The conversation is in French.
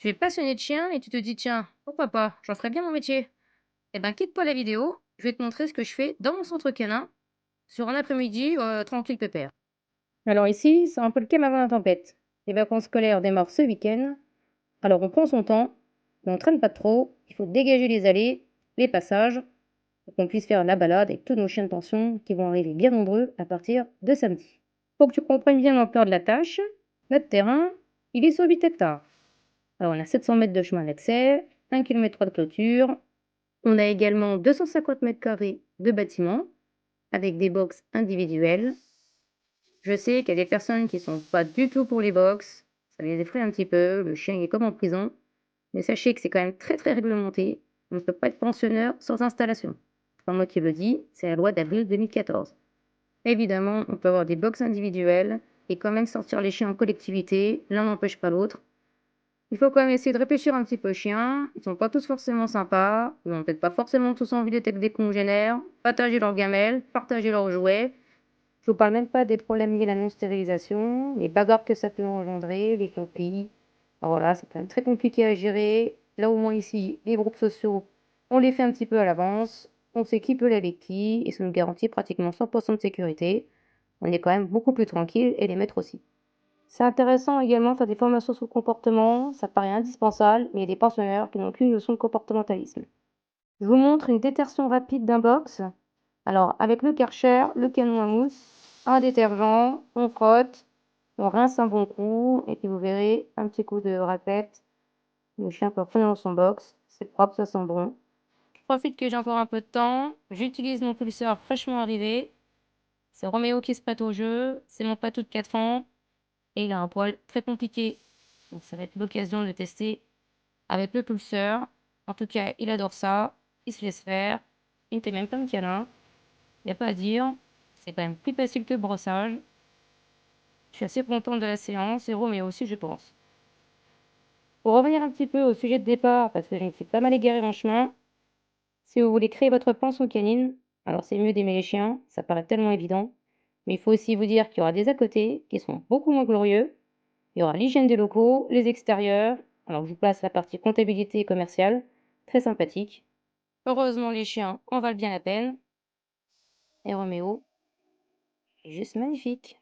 Tu es passionné de chiens et tu te dis, tiens, pourquoi pas, j'en ferais bien mon métier. Eh ben, quitte pas la vidéo, je vais te montrer ce que je fais dans mon centre canin sur un après-midi tranquille pépère. Alors ici, c'est un peu le calme avant la tempête. Les vacances scolaires démarrent ce week-end, alors on prend son temps, mais on traîne pas trop, il faut dégager les allées, les passages, pour qu'on puisse faire la balade avec tous nos chiens de pension qui vont arriver bien nombreux à partir de samedi. Pour que tu comprennes bien l'ampleur de la tâche, notre terrain, il est sur 8 hectares. Alors, on a 700 mètres de chemin d'accès, 1 km de clôture. On a également 250 mètres carrés de bâtiments avec des box individuelles. Je sais qu'il y a des personnes qui sont pas du tout pour les box. Ça les effraie un petit peu. Le chien est comme en prison. Mais sachez que c'est quand même très très réglementé. On ne peut pas être pensionneur sans installation. C'est pas moi qui le dis, c'est la loi d'avril 2014. Évidemment, on peut avoir des box individuelles et quand même sortir les chiens en collectivité. L'un n'empêche pas l'autre. Il faut quand même essayer de réfléchir un petit peu aux chiens. Ils sont pas tous forcément sympas. Ils ont peut-être pas forcément tous envie d'être avec des congénères, partager leurs gamelles, partager leurs jouets. Je vous parle même pas des problèmes liés à la non-stérilisation, les bagarres que ça peut engendrer, les conflits. Alors voilà, c'est quand même très compliqué à gérer. Là, au moins ici, les groupes sociaux, on les fait un petit peu à l'avance. On sait qui peut aller avec qui et ça nous garantit pratiquement 100% de sécurité. On est quand même beaucoup plus tranquille et les maîtres aussi. C'est intéressant également de faire des formations sur le comportement, ça paraît indispensable, mais il y a des pensionnaires qui n'ont aucune notion de comportementalisme. Je vous montre une détertion rapide d'un box. Alors, avec le Karcher, le canon à mousse, un détergent, on frotte, on rince un bon coup, et puis vous verrez, un petit coup de raclette, le chien peut retourner dans son box, c'est propre, ça sent bon. Je profite que j'ai encore un peu de temps, j'utilise mon pulseur fraîchement arrivé, c'est Roméo qui se prête au jeu, c'est mon patou de 4 ans, et il a un poil très compliqué. Donc ça va être l'occasion de tester avec le pulseur. En tout cas, il adore ça. Il se laisse faire. Il fait même plein de câlins. Il n'y a pas à dire. C'est quand même plus facile que le brossage. Je suis assez contente de la séance et Roméo aussi, je pense. Pour revenir un petit peu au sujet de départ, parce que je me suis pas mal égaré en chemin, si vous voulez créer votre pension canine, alors c'est mieux d'aimer les chiens, ça paraît tellement évident. Mais il faut aussi vous dire qu'il y aura des à côté qui sont beaucoup moins glorieux. Il y aura l'hygiène des locaux, les extérieurs. Alors, je vous passe la partie comptabilité et commerciale. Très sympathique. Heureusement, les chiens en valent bien la peine. Et Roméo est juste magnifique.